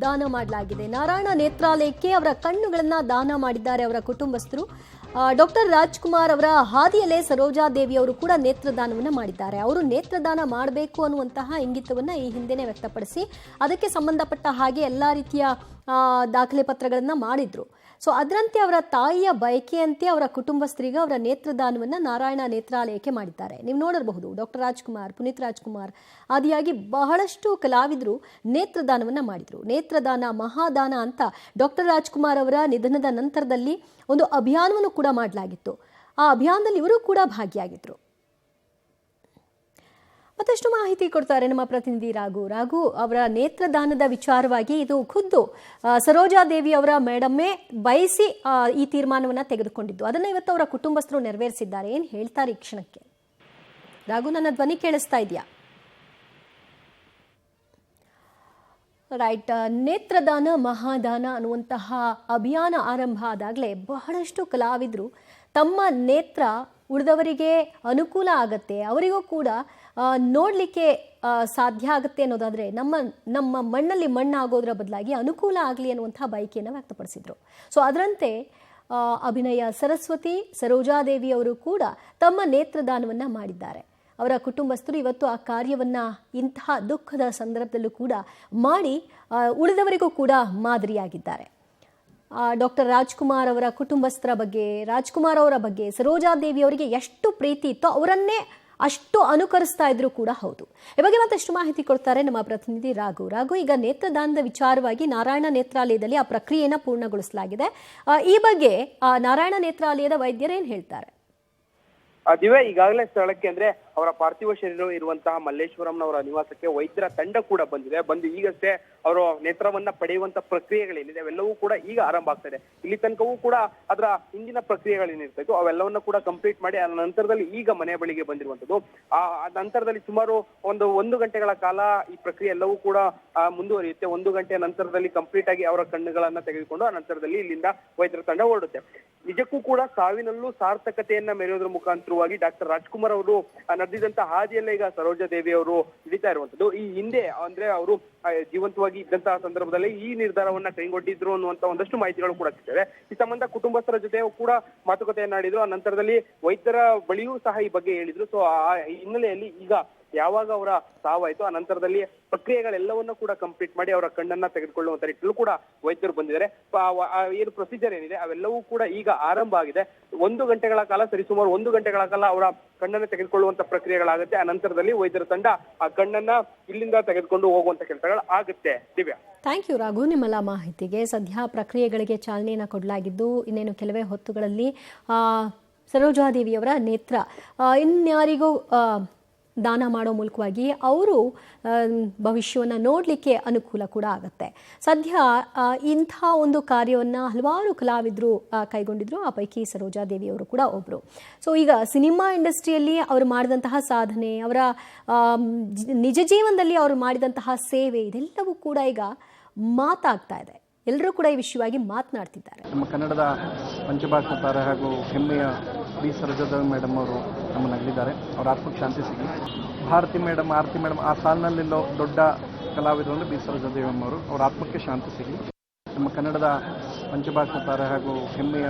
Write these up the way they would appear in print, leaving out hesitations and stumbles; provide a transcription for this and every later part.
ದಾನ ಮಾಡಲಾಗಿದೆ. ನಾರಾಯಣ ನೇತ್ರಾಲಯಕ್ಕೆ ಅವರ ಕಣ್ಣುಗಳನ್ನ ದಾನ ಮಾಡಿದ್ದಾರೆ ಅವರ ಕುಟುಂಬಸ್ಥರು. ಡಾಕ್ಟರ್ ರಾಜ್ಕುಮಾರ್ ಅವರ ಹಾದಿಯಲ್ಲೇ ಸರೋಜಾದೇವಿ ಅವರು ಕೂಡ ನೇತ್ರದಾನವನ್ನು ಮಾಡಿದ್ದಾರೆ. ಅವರು ನೇತ್ರದಾನ ಮಾಡಬೇಕು ಅನ್ನುವಂತಹ ಇಂಗಿತವನ್ನು ಈ ಹಿಂದೆನೇ ವ್ಯಕ್ತಪಡಿಸಿ ಅದಕ್ಕೆ ಸಂಬಂಧಪಟ್ಟ ಹಾಗೆ ಎಲ್ಲ ರೀತಿಯ ದಾಖಲೆ ಪತ್ರಗಳನ್ನು ಮಾಡಿದ್ರು. ಸೊ ಅದರಂತೆ ಅವರ ತಾಯಿಯ ಬಯಕೆಯಂತೆ ಅವರ ಕುಟುಂಬಸ್ಥರಿಗೆ ಅವರ ನೇತ್ರದಾನವನ್ನು ನಾರಾಯಣ ನೇತ್ರಾಲಯಕ್ಕೆ ಮಾಡಿದ್ದಾರೆ. ನೀವು ನೋಡಿರಬಹುದು, ಡಾಕ್ಟರ್ ರಾಜ್ಕುಮಾರ್, ಪುನೀತ್ ರಾಜ್ಕುಮಾರ್ ಆದಿಯಾಗಿ ಬಹಳಷ್ಟು ಕಲಾವಿದರು ನೇತ್ರದಾನವನ್ನು ಮಾಡಿದರು. ನೇತ್ರದಾನ ಮಹಾದಾನ ಅಂತ ಡಾಕ್ಟರ್ ರಾಜ್ಕುಮಾರ್ ಅವರ ನಿಧನದ ನಂತರದಲ್ಲಿ ಒಂದು ಅಭಿಯಾನವನ್ನು ಕೂಡ ಮಾಡಲಾಗಿತ್ತು. ಆ ಅಭಿಯಾನದಲ್ಲಿ ಇವರು ಕೂಡ ಭಾಗಿಯಾಗಿದ್ದರು. ಮತ್ತಷ್ಟು ಮಾಹಿತಿ ಕೊಡ್ತಾರೆ ನಮ್ಮ ಪ್ರತಿನಿಧಿ ರಾಘು ಅವರ ನೇತ್ರದಾನದ ವಿಚಾರವಾಗಿ. ಇದು ಖುದ್ದು ಸರೋಜಾದೇವಿ ಅವರ ಮೇಡಮ್ಮೇ ಬಯಸಿ ಈ ತೀರ್ಮಾನವನ್ನು ತೆಗೆದುಕೊಂಡಿದ್ದು. ಅದನ್ನು ಇವತ್ತು ಅವರ ಕುಟುಂಬಸ್ಥರು ನೆರವೇರಿಸಿದ್ದಾರೆ. ಏನು ಹೇಳ್ತಾರೆ ಈ ಕ್ಷಣಕ್ಕೆ? ರಾಘು, ನನ್ನ ಧ್ವನಿ ಕೇಳಿಸ್ತಾ ಇದೆಯಾ? ರೈಟ್. ನೇತ್ರದಾನ ಮಹಾದಾನ ಅನ್ನುವಂತಹ ಅಭಿಯಾನ ಆರಂಭ ಆದಾಗಲೇ ಬಹಳಷ್ಟು ಕಲಾವಿದರು ತಮ್ಮ ನೇತ್ರ ಉಳಿದವರಿಗೆ ಅನುಕೂಲ ಆಗತ್ತೆ, ಅವರಿಗೂ ಕೂಡ ನೋಡಲಿಕ್ಕೆ ಸಾಧ್ಯ ಆಗುತ್ತೆ ಅನ್ನೋದಾದರೆ ನಮ್ಮ ಮಣ್ಣಲ್ಲಿ ಮಣ್ಣಾಗೋದ್ರ ಬದಲಾಗಿ ಅನುಕೂಲ ಆಗಲಿ ಅನ್ನುವಂಥ ಬಯಕೆಯನ್ನು ವ್ಯಕ್ತಪಡಿಸಿದರು. ಸೊ ಅದರಂತೆ ಅಭಿನಯ ಸರಸ್ವತಿ ಸರೋಜಾದೇವಿ ಅವರು ಕೂಡ ತಮ್ಮ ನೇತ್ರದಾನವನ್ನು ಮಾಡಿದ್ದಾರೆ. ಅವರ ಕುಟುಂಬಸ್ಥರು ಇವತ್ತು ಆ ಕಾರ್ಯವನ್ನು ಇಂತಹ ದುಃಖದ ಸಂದರ್ಭದಲ್ಲೂ ಕೂಡ ಮಾಡಿ ಉಳಿದವರಿಗೂ ಕೂಡ ಮಾದರಿಯಾಗಿದ್ದಾರೆ. ಡಾಕ್ಟರ್ ರಾಜ್ಕುಮಾರ್ ಅವರ ಕುಟುಂಬಸ್ಥರ ಬಗ್ಗೆ, ರಾಜ್ಕುಮಾರ್ ಅವರ ಬಗ್ಗೆ ಸರೋಜಾದೇವಿ ಅವರಿಗೆ ಎಷ್ಟು ಪ್ರೀತಿ ಇತ್ತೋ ಅವರನ್ನೇ ಅಷ್ಟು ಅನುಕರಿಸ್ತಾ ಇದ್ರು ಕೂಡ ಹೌದು. ಈ ಬಗ್ಗೆ ಮತ್ತಷ್ಟು ಮಾಹಿತಿ ಕೊಡ್ತಾರೆ ನಮ್ಮ ಪ್ರತಿನಿಧಿ ರಾಘು. ಈಗ ನೇತ್ರದಾನದ ವಿಚಾರವಾಗಿ ನಾರಾಯಣ ನೇತ್ರಾಲಯದಲ್ಲಿ ಆ ಪ್ರಕ್ರಿಯೆಯನ್ನು ಪೂರ್ಣಗೊಳಿಸಲಾಗಿದೆ. ಈ ಬಗ್ಗೆ ನಾರಾಯಣ ನೇತ್ರಾಲಯದ ವೈದ್ಯರು ಏನು ಹೇಳ್ತಾರೆ? ದಿವ್ಯ, ಈಗಾಗಲೇ ಸ್ಥಳಕ್ಕೆ ಅಂದ್ರೆ ಅವರ ಪಾರ್ಥಿವ ಶರೀರ ಇರುವಂತಹ ಮಲ್ಲೇಶ್ವರಂನವರ ನಿವಾಸಕ್ಕೆ ವೈದ್ಯರ ತಂಡ ಕೂಡ ಬಂದು ಈಗಷ್ಟೇ ಅವರು ನೇತ್ರವನ್ನ ಪಡೆಯುವಂತ ಪ್ರಕ್ರಿಯೆಗಳೇನಿದೆ ಅವೆಲ್ಲವೂ ಕೂಡ ಈಗ ಆರಂಭ ಆಗ್ತಾ ಇದೆ. ಇಲ್ಲಿ ತನಕವೂ ಕೂಡ ಅದರ ಹಿಂದಿನ ಪ್ರಕ್ರಿಯೆಗಳೇನಿರ್ತಾಯಿತ್ತು ಅವೆಲ್ಲವನ್ನ ಕೂಡ ಕಂಪ್ಲೀಟ್ ಮಾಡಿ ಆ ನಂತರದಲ್ಲಿ ಈಗ ಮನೆ ಬಳಿಗೆ ಬಂದಿರುವಂತದ್ದು. ಆ ನಂತರದಲ್ಲಿ ಸುಮಾರು ಒಂದು ಗಂಟೆಗಳ ಕಾಲ ಈ ಪ್ರಕ್ರಿಯೆ ಎಲ್ಲವೂ ಕೂಡ ಮುಂದುವರಿಯುತ್ತೆ. 1 ಗಂಟೆಯ ನಂತರದಲ್ಲಿ ಕಂಪ್ಲೀಟ್ ಆಗಿ ಅವರ ಕಣ್ಣುಗಳನ್ನ ತೆಗೆದುಕೊಂಡು ಆ ನಂತರದಲ್ಲಿ ಇಲ್ಲಿಂದ ವೈದ್ಯರ ತಂಡ ಹೊರಡುತ್ತೆ. ನಿಜಕ್ಕೂ ಕೂಡ ಸಾವಿನಲ್ಲೂ ಸಾರ್ಥಕತೆಯನ್ನ ಮೆರೆಯೋದ್ರ ಮುಖಾಂತರವಾಗಿ ಡಾಕ್ಟರ್ ರಾಜ್ಕುಮಾರ್ ಅವರು ನಡೆದಿದ್ದಂತ ಹಾದಿಯಲ್ಲೇ ಈಗ ಸರೋಜಾದೇವಿ ಅವರು ಹಿಡಿತಾ ಇರುವಂತದ್ದು. ಈ ಹಿಂದೆ ಅಂದ್ರೆ ಅವರು ಜೀವಂತವಾಗಿ ಇದ್ದಂತಹ ಸಂದರ್ಭದಲ್ಲಿ ಈ ನಿರ್ಧಾರವನ್ನ ಕೈಗೊಂಡಿದ್ರು ಅನ್ನುವಂತ ಒಂದಷ್ಟು ಮಾಹಿತಿಗಳು ಕೂಡ ಸಿಗ್ತವೆ. ಈ ಸಂಬಂಧ ಕುಟುಂಬಸ್ಥರ ಜೊತೆ ಕೂಡ ಮಾತುಕತೆಯನ್ನಾಡಿದ್ರು. ಆ ನಂತರದಲ್ಲಿ ವೈದ್ಯರ ಬಳಿಯೂ ಸಹ ಈ ಬಗ್ಗೆ ಹೇಳಿದ್ರು. ಸೊ ಆ ಹಿನ್ನೆಲೆಯಲ್ಲಿ ಈಗ ಯಾವಾಗ ಅವರ ಸಾವಾಯ್ತು ಆ ನಂತರದಲ್ಲಿ ಪ್ರಕ್ರಿಯೆಗಳೆಲ್ಲವನ್ನೂ ಕೂಡ ಕಂಪ್ಲೀಟ್ ಮಾಡಿ ಅವರ ಕಣ್ಣನ್ನ ತೆಗೆದುಕೊಳ್ಳುವಂತ ನಿಟ್ಟಿನಲ್ಲೂ ಕೂಡ ವೈದ್ಯರು ಬಂದಿದ್ದಾರೆ. ಏನು ಪ್ರೊಸೀಜರ್ ಏನಿದೆ ಅವೆಲ್ಲವೂ ಕೂಡ ಈಗ ಆರಂಭ ಆಗಿದೆ. 1 ಗಂಟೆಗಳ ಕಾಲ ಸರಿಸುಮಾರು 1 ಗಂಟೆಗಳ ಕಾಲ ಅವರ ಕಣ್ಣನ್ನ ತೆಗೆದುಕೊಳ್ಳುವಂತ ಪ್ರಕ್ರಿಯೆಗಳಾಗುತ್ತೆ. ಆ ನಂತರದಲ್ಲಿ ವೈದ್ಯರ ತಂಡ ಆ ಕಣ್ಣನ್ನ ಇಲ್ಲಿಂದ ತೆಗೆದುಕೊಂಡು ಹೋಗುವಂತ ಕೆಲಸಗಳು ಆಗುತ್ತೆ. ದಿವ್ಯಾ, ಥ್ಯಾಂಕ್ ಯು ರಾಘು ನಿಮ್ಮೆಲ್ಲ ಮಾಹಿತಿಗೆ. ಸದ್ಯ ಪ್ರಕ್ರಿಯೆಗಳಿಗೆ ಚಾಲನೆಯನ್ನು ಕೊಡಲಾಗಿದ್ದು ಇನ್ನೇನು ಕೆಲವೇ ಹೊತ್ತುಗಳಲ್ಲಿ ಸರೋಜಾದೇವಿಯವರ ನೇತ್ರ ಇನ್ಯಾರಿಗೂ ದಾನ ಮಾಡೋ ಮೂಲಕವಾಗಿ ಅವರು ಭವಿಷ್ಯವನ್ನು ನೋಡಲಿಕ್ಕೆ ಅನುಕೂಲ ಕೂಡ ಆಗುತ್ತೆ. ಸದ್ಯ ಇಂಥ ಒಂದು ಕಾರ್ಯವನ್ನು ಹಲವಾರು ಕಲಾವಿದರು ಕೈಗೊಂಡಿದ್ರು. ಆ ಪೈಕಿ ಸರೋಜಾದೇವಿಯವರು ಕೂಡ ಒಬ್ಬರು. ಸೊ ಈಗ ಸಿನಿಮಾ ಇಂಡಸ್ಟ್ರಿಯಲ್ಲಿ ಅವರು ಮಾಡಿದಂತಹ ಸಾಧನೆ, ಅವರ ನಿಜ ಜೀವನದಲ್ಲಿ ಅವರು ಮಾಡಿದಂತಹ ಸೇವೆ ಇದೆಲ್ಲವೂ ಕೂಡ ಈಗ ಮಾತಾಗ್ತಾ ಇದೆ. ಎಲ್ಲರೂ ಕೂಡ ಈ ವಿಷಯವಾಗಿ ಮಾತನಾಡ್ತಿದ್ದಾರೆ. ನಮ್ಮ ಕನ್ನಡದ ಪಂಚಭಾಷಾ ತಾರೆ ಹಾಗೂ ಹೆಮ್ಮೆಯ ಬಿ ಸರೋಜಾದೇವಿ ಮೇಡಮ್ ಅವರು ನಮ್ಮನ್ನು ಅಗಲಿದ್ದಾರೆ. ಅವರ ಆತ್ಮಕ್ಕೆ ಶಾಂತಿ ಸಿಗಲಿ. ಆರತಿ ಮೇಡಮ್ ಆ ಸಾಲಿನಲ್ಲಿಲ್ಲೋ ದೊಡ್ಡ ಕಲಾವಿದರು ಅಂದರೆ ಬಿ ಸರೋಜಾದೇವಿ ಅವರು. ಅವರ ಆತ್ಮಕ್ಕೆ ಶಾಂತಿ ಸಿಗಲಿ. ನಮ್ಮ ಕನ್ನಡದ ಪಂಚಭಾಷಾ ತಾರೆ ಹಾಗೂ ಹೆಮ್ಮೆಯ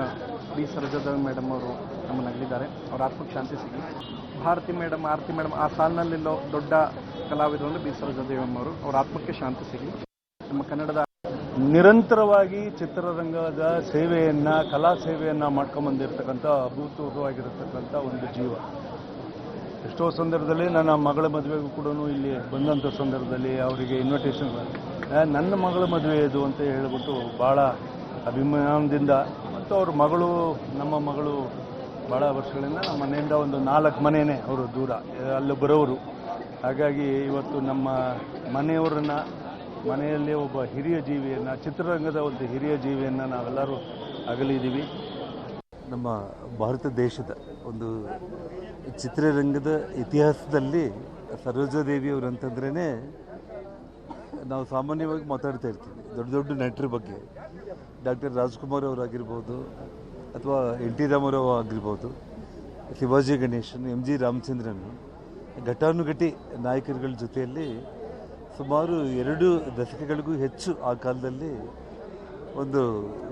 ಬಿ ಸರೋಜಾದೇವಿ ಮೇಡಮ್ ಅವರು ನಮ್ಮನ್ನು ಅಗಲಿದ್ದಾರೆ. ಅವರ ಆತ್ಮಕ್ಕೆ ಶಾಂತಿ ಸಿಗಲಿ. ಆರತಿ ಮೇಡಮ್ ಆ ಸಾಲಿನಲ್ಲಿಲ್ಲೋ ದೊಡ್ಡ ಕಲಾವಿದರು ಅಂದರೆ ಬಿ ಸರೋಜಾದೇವಿ ಅವರು. ಅವರ ಆತ್ಮಕ್ಕೆ ಶಾಂತಿ ಸಿಗಲಿ. ನಮ್ಮ ಕನ್ನಡದ ನಿರಂತರವಾಗಿ ಚಿತ್ರರಂಗದ ಸೇವೆಯನ್ನು, ಕಲಾ ಸೇವೆಯನ್ನು ಮಾಡ್ಕೊಂಬಂದಿರತಕ್ಕಂಥ ಅಭೂತಪೂರ್ವವಾಗಿರತಕ್ಕಂಥ ಒಂದು ಜೀವ. ಎಷ್ಟೋ ಸಂದರ್ಭದಲ್ಲಿ ನನ್ನ ಮಗಳ ಮದುವೆಗೂ ಕೂಡ ಇಲ್ಲಿ ಬಂದಂಥ ಸಂದರ್ಭದಲ್ಲಿ ಅವರಿಗೆ ಇನ್ವಿಟೇಷನ್, ನನ್ನ ಮಗಳ ಮದುವೆ ಇದು ಅಂತ ಹೇಳಿಬಿಟ್ಟು ಭಾಳ ಅಭಿಮಾನದಿಂದ, ಮತ್ತು ಅವ್ರ ಮಗಳು, ನಮ್ಮ ಮಗಳು ಭಾಳ ವರ್ಷಗಳಿಂದ ನಮ್ಮ ಮನೆಯಿಂದ ಒಂದು 4 ಮನೆಯೇ ಅವರು ದೂರ ಅಲ್ಲಿ ಬರೋರು. ಹಾಗಾಗಿ ಇವತ್ತು ನಮ್ಮ ಮನೆಯಲ್ಲಿ ಒಬ್ಬ ಹಿರಿಯ ಜೀವಿಯನ್ನು, ಚಿತ್ರರಂಗದ ಒಂದು ಹಿರಿಯ ಜೀವಿಯನ್ನು ನಾವೆಲ್ಲರೂ ಅಗಲಿದ್ದೀವಿ. ನಮ್ಮ ಭಾರತ ದೇಶದ ಒಂದು ಚಿತ್ರರಂಗದ ಇತಿಹಾಸದಲ್ಲಿ ಸರೋಜಾದೇವಿಯವರು ಅಂತಂದ್ರೇ ನಾವು ಸಾಮಾನ್ಯವಾಗಿ ಮಾತಾಡ್ತಾ ಇರ್ತೀವಿ ದೊಡ್ಡ ನಟರ ಬಗ್ಗೆ. ಡಾಕ್ಟರ್ ರಾಜ್ಕುಮಾರ್ ಅವರಾಗಿರ್ಬೋದು, ಅಥವಾ NT ರಾಮಾರಾವ್ ಆಗಿರ್ಬೋದು, ಶಿವಾಜಿ ಗಣೇಶನ್, MG ರಾಮಚಂದ್ರನ್, ಘಟಾನುಘಟಿ ನಾಯಕರುಗಳ ಜೊತೆಯಲ್ಲಿ ಸುಮಾರು 2 ದಶಕಗಳಿಗೂ ಹೆಚ್ಚು ಆ ಕಾಲದಲ್ಲಿ ಒಂದು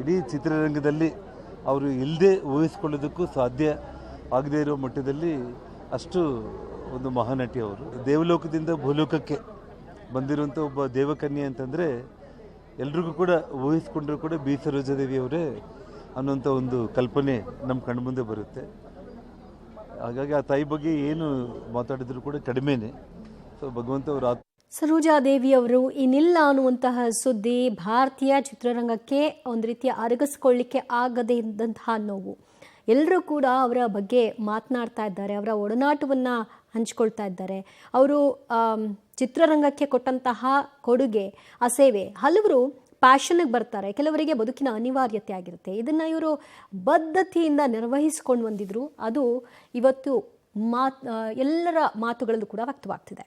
ಇಡೀ ಚಿತ್ರರಂಗದಲ್ಲಿ ಅವರು ಇಲ್ಲದೆ ಊಹಿಸ್ಕೊಳ್ಳೋದಕ್ಕೂ ಸಾಧ್ಯ ಆಗದೇ ಇರೋ ಮಟ್ಟದಲ್ಲಿ ಅಷ್ಟು ಒಂದು ಮಹಾನಟಿ ಅವರು. ದೇವಲೋಕದಿಂದ ಭೂಲೋಕಕ್ಕೆ ಬಂದಿರುವಂಥ ಒಬ್ಬ ದೇವಕನ್ಯೆ ಅಂತಂದರೆ ಎಲ್ರಿಗೂ ಕೂಡ ಊಹಿಸ್ಕೊಂಡ್ರೂ ಕೂಡ ಬಿ ಸರೋಜಾದೇವಿ ಅವರೇ ಅನ್ನೋಂಥ ಒಂದು ಕಲ್ಪನೆ ನಮ್ಮ ಕಣ್ಮುಂದೆ ಬರುತ್ತೆ. ಹಾಗಾಗಿ ಆ ತಾಯಿ ಬಗ್ಗೆ ಏನು ಮಾತಾಡಿದ್ರು ಕೂಡ ಕಡಿಮೆನೇ. ಸೊ ಭಗವಂತ ಅವರ ಸರೋಜಾದೇವಿ ಅವರು ಇನ್ನಿಲ್ಲ ಅನ್ನುವಂತಹ ಸುದ್ದಿ ಭಾರತೀಯ ಚಿತ್ರರಂಗಕ್ಕೆ ಒಂದು ರೀತಿಯ ಅರಗಿಸ್ಕೊಳ್ಳಿಕ್ಕೆ ಆಗದೇ ಇದ್ದಂತಹ ನೋವು. ಎಲ್ಲರೂ ಕೂಡ ಅವರ ಬಗ್ಗೆ ಮಾತನಾಡ್ತಾ ಇದ್ದಾರೆ, ಅವರ ಒಡನಾಟವನ್ನು ಹಂಚ್ಕೊಳ್ತಾ ಇದ್ದಾರೆ. ಅವರು ಚಿತ್ರರಂಗಕ್ಕೆ ಕೊಟ್ಟಂತಹ ಕೊಡುಗೆ, ಆ ಸೇವೆ, ಹಲವರು ಪ್ಯಾಷನ್ಗೆ ಬರ್ತಾರೆ, ಕೆಲವರಿಗೆ ಬದುಕಿನ ಅನಿವಾರ್ಯತೆ ಆಗಿರುತ್ತೆ. ಇದನ್ನು ಇವರು ಬದ್ಧತೆಯಿಂದ ನಿರ್ವಹಿಸ್ಕೊಂಡು ಬಂದಿದ್ರು. ಅದು ಇವತ್ತು ಎಲ್ಲರ ಮಾತುಗಳಲ್ಲೂ ಕೂಡ ವ್ಯಕ್ತವಾಗ್ತಿದೆ.